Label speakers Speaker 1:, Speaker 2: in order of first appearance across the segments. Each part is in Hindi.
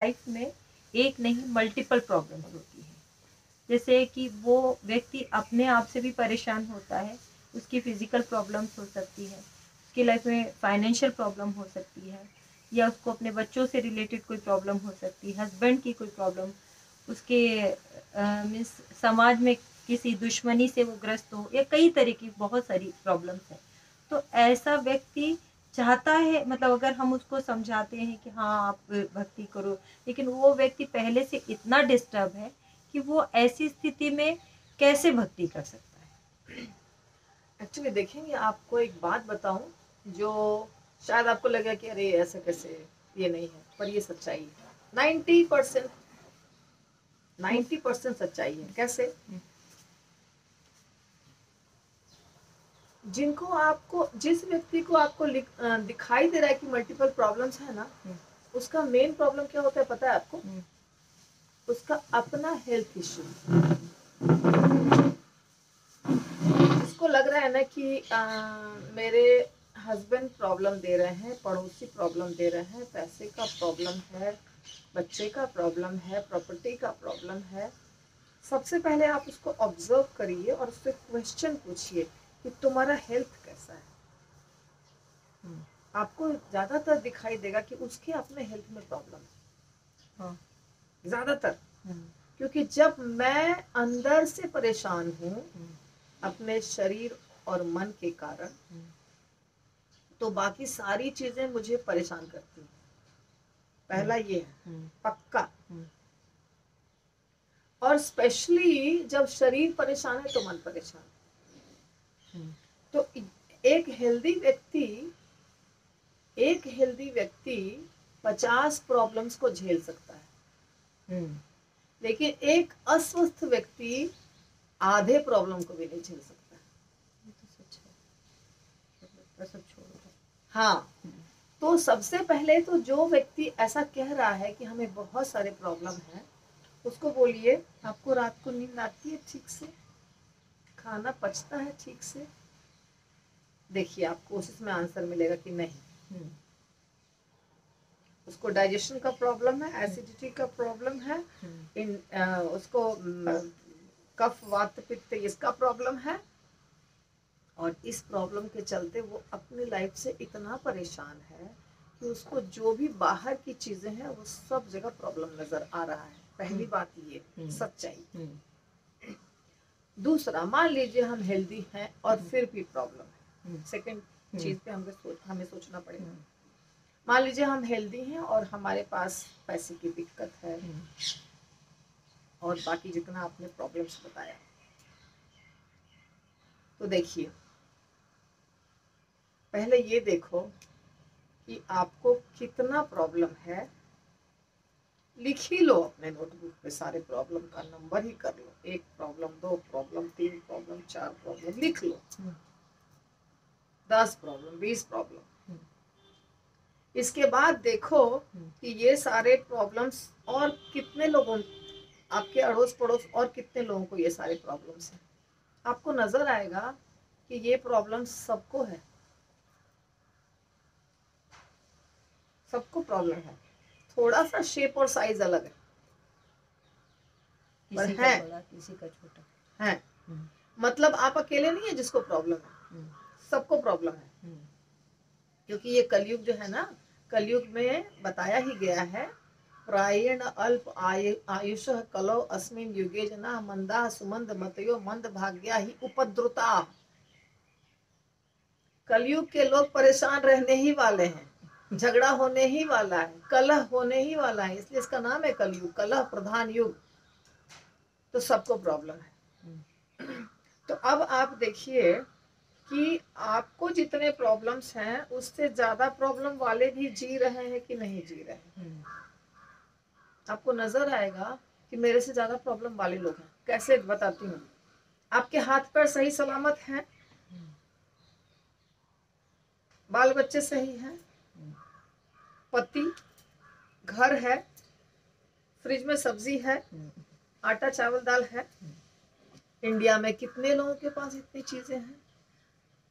Speaker 1: लाइफ में एक नहीं मल्टीपल प्रॉब्लम्स होती हैं। जैसे कि वो व्यक्ति अपने आप से भी परेशान होता है, उसकी फिजिकल प्रॉब्लम्स हो सकती है, उसकी लाइफ में फाइनेंशियल प्रॉब्लम हो सकती है, या उसको अपने बच्चों से रिलेटेड कोई प्रॉब्लम हो सकती है, हस्बैंड की कोई प्रॉब्लम, उसके मीन्स समाज में किसी दुश्मनी से वो ग्रस्त हो, या कई तरह की बहुत सारी प्रॉब्लम्स हैं। तो ऐसा व्यक्ति चाहता है, मतलब अगर हम उसको समझाते हैं कि हाँ आप भक्ति करो, लेकिन वो व्यक्ति पहले से इतना डिस्टर्ब है कि वो ऐसी स्थिति में कैसे भक्ति कर सकता है।
Speaker 2: एक्चुअली देखेंगे, आपको एक बात बताऊं जो शायद आपको लगे कि अरे ऐसे कैसे, ये नहीं है, पर ये सच्चाई है। 90% सच्चाई है। कैसे? जिनको आपको, जिस व्यक्ति को आपको दिखाई दे रहा है कि मल्टीपल प्रॉब्लम्स है ना, उसका मेन प्रॉब्लम क्या होता है पता है आपको? उसका अपना हेल्थ इश्यू। जिसको लग रहा है ना कि मेरे हस्बैंड प्रॉब्लम दे रहे हैं, पड़ोसी प्रॉब्लम दे रहे हैं, पैसे का प्रॉब्लम है, बच्चे का प्रॉब्लम है, प्रॉपर्टी का प्रॉब्लम है, सबसे पहले आप उसको ऑब्जर्व करिए और उससे क्वेश्चन पूछिए कि तुम्हारा हेल्थ कैसा है। आपको ज्यादातर दिखाई देगा कि उसके अपने हेल्थ में प्रॉब्लम है। हाँ, ज्यादातर। क्योंकि जब मैं अंदर से परेशान हूँ अपने शरीर और मन के कारण, तो बाकी सारी चीजें मुझे परेशान करती हैं। पहला ये है पक्का। और स्पेशली जब शरीर परेशान है तो मन परेशान। तो एक हेल्दी व्यक्ति 50 प्रॉब्लम्स को झेल सकता है, लेकिन एक अस्वस्थ व्यक्ति आधे प्रॉब्लम को भी नहीं झेल सकता है। हाँ, तो सबसे पहले तो जो व्यक्ति ऐसा कह रहा है कि हमें बहुत सारे प्रॉब्लम हैं, उसको बोलिए आपको रात को नींद आती है ठीक से, खाना पचता है ठीक से? देखिए आपको उसमें आंसर मिलेगा कि नहीं। उसको डाइजेशन का प्रॉब्लम है, एसिडिटी का प्रॉब्लम है, उसको कफ वात पित्त इसका प्रॉब्लम है, और इस प्रॉब्लम के चलते वो अपनी लाइफ से इतना परेशान है कि उसको जो भी बाहर की चीजें हैं वो सब जगह प्रॉब्लम नजर आ रहा है। पहली बात ये सच्चाई। दूसरा, मान लीजिए हम हेल्दी हैं और फिर भी प्रॉब्लम है। सेकंड चीज पे हमें सोचना पड़ेगा। मान लीजिए हम हेल्दी हैं और हमारे पास पैसे की दिक्कत है और बाकी जितना आपने प्रॉब्लम्स बताया, तो देखिए पहले ये देखो कि आपको कितना प्रॉब्लम है। लिख ही लो अपने नोटबुक पे, सारे प्रॉब्लम का नंबर ही कर लो, 1 प्रॉब्लम, 2 प्रॉब्लम, 3 प्रॉब्लम, 4 प्रॉब्लम लिख लो, 10 प्रॉब्लम, 20 प्रॉब्लम। इसके बाद देखो कि ये सारे प्रॉब्लम्स और कितने लोगों, आपके अड़ोस पड़ोस और कितने लोगों को ये सारे प्रॉब्लम्स हैं। आपको नजर आएगा कि ये प्रॉब्लम्स सबको है, सबको प्रॉब्लम है, थोड़ा सा शेप और साइज अलग है,
Speaker 1: किसी का बड़ा किसी का छोटा
Speaker 2: है। मतलब आप अकेले नहीं है जिसको प्रॉब्लम है, सबको प्रॉब्लम है। क्योंकि ये कलयुग जो है ना, कलयुग में बताया ही गया है, प्रायेण अल्प आयुष कलो अस्मिन युगे जना मंदा सुमंद मतयो मंद भाग्या ही उपद्रुता। कलयुग के लोग परेशान रहने ही वाले हैं, झगड़ा होने ही वाला है, कलह होने ही वाला है, इसलिए इसका नाम है कलयुग, कलह प्रधान युग। तो सबको प्रॉब्लम है। तो अब आप देखिए कि आपको जितने प्रॉब्लम्स हैं उससे ज्यादा प्रॉब्लम वाले भी जी रहे हैं कि नहीं जी रहे हैं। आपको नजर आएगा कि मेरे से ज्यादा प्रॉब्लम वाले लोग हैं। कैसे बताती हूँ, आपके हाथ पैर सही सलामत हैं, बाल बच्चे सही हैं, पति, घर है, फ्रिज में सब्जी है, आटा चावल दाल है। इंडिया में कितने लोगों के पास इतनी चीजें हैं?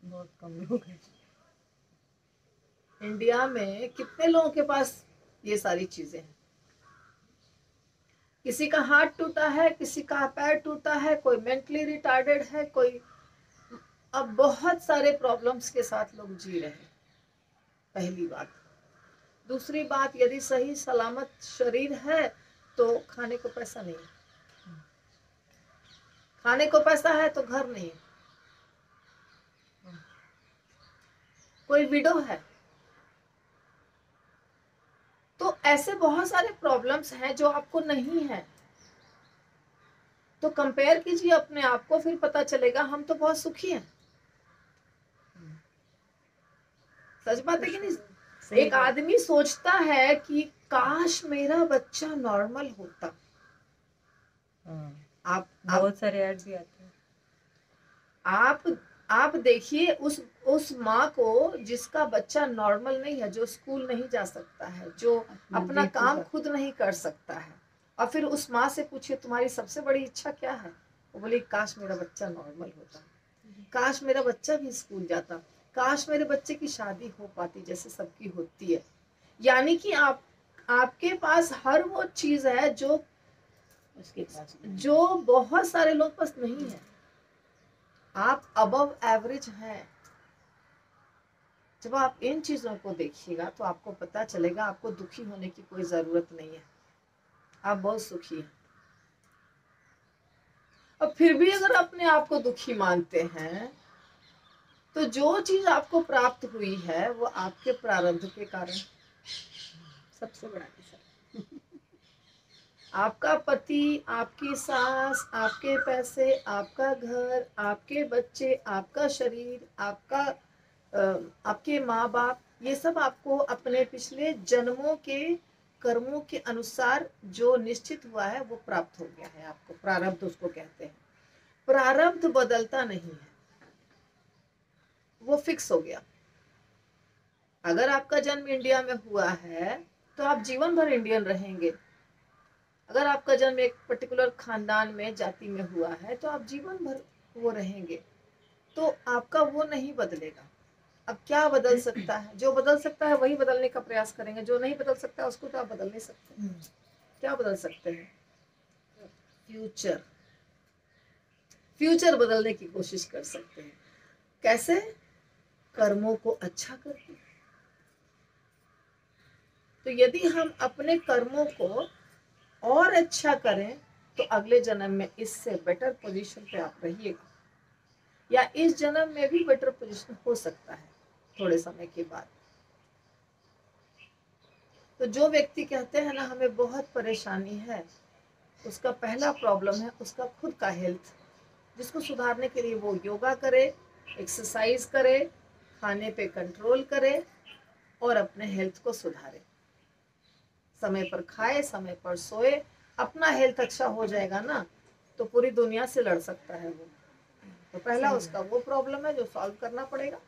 Speaker 1: बहुत कम लोग हैं।
Speaker 2: इंडिया में कितने लोगों के पास ये सारी चीजें हैं? किसी का हाथ टूटा है, किसी का पैर टूटा है, कोई मेंटली रिटार्डेड है, कोई, अब बहुत सारे प्रॉब्लम्स के साथ लोग जी रहे हैं, पहली बात। दूसरी बात, यदि सही सलामत शरीर है तो खाने को पैसा नहीं, खाने को पैसा है तो घर नहीं, कोई विडो है, तो ऐसे बहुत सारे प्रॉब्लम्स हैं जो आपको नहीं है। तो कंपेयर कीजिए अपने आप को, फिर पता चलेगा हम तो बहुत सुखी हैं। सच बात है कि नहीं? एक आदमी सोचता है कि काश मेरा बच्चा नॉर्मल होता। आप
Speaker 1: बहुत सारे ऐड भी आते हैं।
Speaker 2: आप देखिए उस माँ को जिसका बच्चा नॉर्मल नहीं है, जो स्कूल नहीं जा सकता है, जो अपना काम खुद नहीं कर सकता है, और फिर उस माँ से पूछिए तुम्हारी सबसे बड़ी इच्छा क्या है? वो बोली काश मेरा बच्चा नॉर्मल होता, काश मेरा बच्चा भी स्कूल जाता, काश मेरे बच्चे की शादी हो पाती जैसे सबकी होती है। यानी कि आपके पास हर वो चीज है जो उसके पास, जो बहुत सारे लोग पास नहीं है। आप अबव एवरेज हैं। जब आप इन चीजों को देखिएगा तो आपको पता चलेगा आपको दुखी होने की कोई जरूरत नहीं है, आप बहुत सुखी हैं। और फिर भी अगर अपने आप को दुखी मानते हैं तो जो चीज आपको प्राप्त हुई है वो आपके प्रारब्ध के कारण, सबसे बड़ा विषय, आपका पति, आपकी सास, आपके पैसे, आपका घर, आपके बच्चे, आपका शरीर, आपके माँ बाप, ये सब आपको अपने पिछले जन्मों के कर्मों के अनुसार जो निश्चित हुआ है वो प्राप्त हो गया है आपको। प्रारब्ध उसको कहते हैं। प्रारब्ध बदलता नहीं है, वो फिक्स हो गया। अगर आपका जन्म इंडिया में हुआ है तो आप जीवन भर इंडियन रहेंगे। अगर आपका जन्म एक पर्टिकुलर खानदान में, जाति में हुआ है तो आप जीवन भर वो रहेंगे। तो आपका वो नहीं बदलेगा। अब क्या बदल सकता है? जो बदल सकता है वही बदलने का प्रयास करेंगे, जो नहीं बदल सकता उसको तो आप बदल नहीं सकते। क्या बदल सकते हैं? फ्यूचर, फ्यूचर बदलने की कोशिश कर सकते हैं। कैसे? कर्मों को अच्छा करके। तो यदि हम अपने कर्मों को और अच्छा करें तो अगले जन्म में इससे बेटर पोजीशन पे आप रहिएगा, या इस जन्म में भी बेटर पोजीशन हो सकता है थोड़े समय के बाद। तो जो व्यक्ति कहते हैं ना हमें बहुत परेशानी है, उसका पहला प्रॉब्लम है उसका खुद का हेल्थ, जिसको सुधारने के लिए वो योगा करे, एक्सरसाइज करे, खाने पे कंट्रोल करे और अपने हेल्थ को सुधारे। समय पर खाए, समय पर सोए, अपना हेल्थ अच्छा हो जाएगा ना तो पूरी दुनिया से लड़ सकता है वो। तो पहला उसका वो प्रॉब्लम है जो सॉल्व करना पड़ेगा।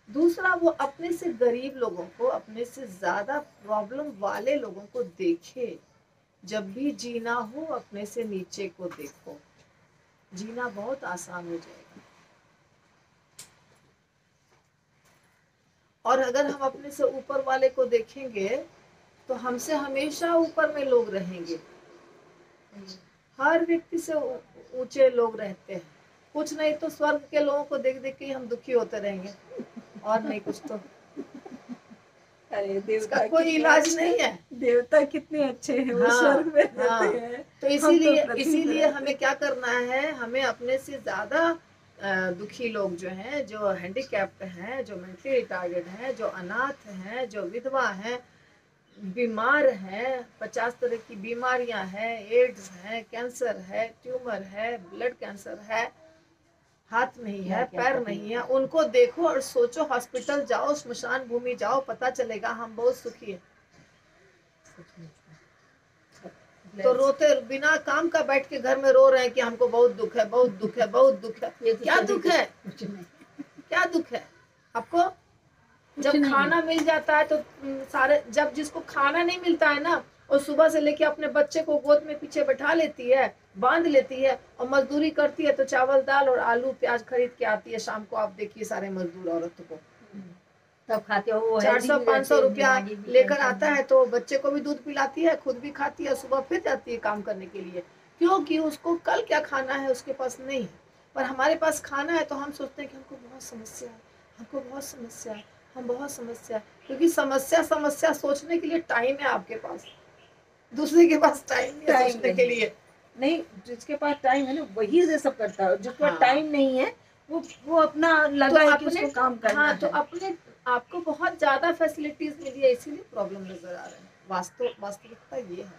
Speaker 2: दूसरा, वो अपने से गरीब लोगों को, अपने से ज्यादा प्रॉब्लम वाले लोगों को देखे। जब भी जीना हो अपने से नीचे को देखो, जीना बहुत आसान हो जाएगा। और अगर हम अपने से ऊपर वाले को देखेंगे तो हमसे हमेशा ऊपर में लोग रहेंगे। हर व्यक्ति से ऊंचे लोग रहते हैं। कुछ नहीं तो स्वर्ग के लोगों को देख देख के हम दुखी होते रहेंगे, और नहीं कुछ तो।
Speaker 1: अरे देवता
Speaker 2: कोई इलाज नहीं है।
Speaker 1: देवता कितने अच्छे हैं, वो स्वर्ग में रहते हैं।
Speaker 2: तो इसीलिए हमें क्या करना है? हमें अपने से ज्यादा दुखी लोग जो हैं, जो हैंडीकैप्ड हैं, जो मेंटली रिटार्डेड हैं, जो अनाथ हैं, जो विधवा हैं, बीमार हैं, 50 तरह की बीमारियां हैं, एड्स है, कैंसर है, ट्यूमर है, ब्लड कैंसर है, हाथ नहीं है, पैर नहीं है, उनको देखो और सोचो, हॉस्पिटल जाओ, स्मशान भूमि जाओ, पता चलेगा हम बहुत सुखी हैं। तो रोते बिना काम का बैठ के घर में रो रहे हैं कि हमको बहुत दुख है, बहुत दुख है, बहुत दुख है। क्या दुख है? क्या दुख है आपको? जब खाना मिल जाता है तो सारे, जब जिसको खाना नहीं मिलता है ना, और सुबह से लेके अपने बच्चे को गोद में पीछे बैठा लेती है, बांध लेती है और मजदूरी करती है, तो चावल दाल और आलू प्याज खरीद के आती है। शाम को आप देखिए सारे मजदूर औरतों को
Speaker 3: तब खाते हो, वो
Speaker 2: 400-500 रुपया लेकर आता है तो बच्चे को भी दूध पिलाती है, खुद भी खाती है, सुबह फिर जाती है काम करने के लिए, क्योंकि उसको कल क्या खाना है उसके पास नहीं है। पर हमारे पास खाना है तो हम सोचते हैं कि हमको बहुत समस्या है, हमको बहुत समस्या है, हम बहुत समस्या है, क्योंकि समस्या सोचने के लिए टाइम है आपके पास, दूसरे के पास टाइम नहीं है सोचने के लिए।
Speaker 3: नहीं, जिसके पास टाइम है ना वही ये सब करता है, जिसके पास
Speaker 2: हाँ।
Speaker 3: टाइम नहीं है वो अपना लगा है कि उसको काम करना
Speaker 2: हाँ,
Speaker 3: है।
Speaker 2: तो अपने आपको बहुत ज्यादा फैसिलिटीज मिली है, इसीलिए प्रॉब्लम नजर आ रहे हैं। वास्तविकता ये है।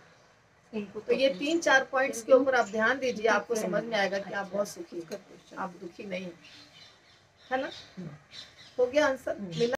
Speaker 3: इनको
Speaker 2: तो ये 3-4 पॉइंट्स के ऊपर आप ध्यान दीजिए, आपको समझ में आएगा कि आप बहुत सुखी हैं, आप दुखी नहीं है ना। हो गया आंसर? मिला?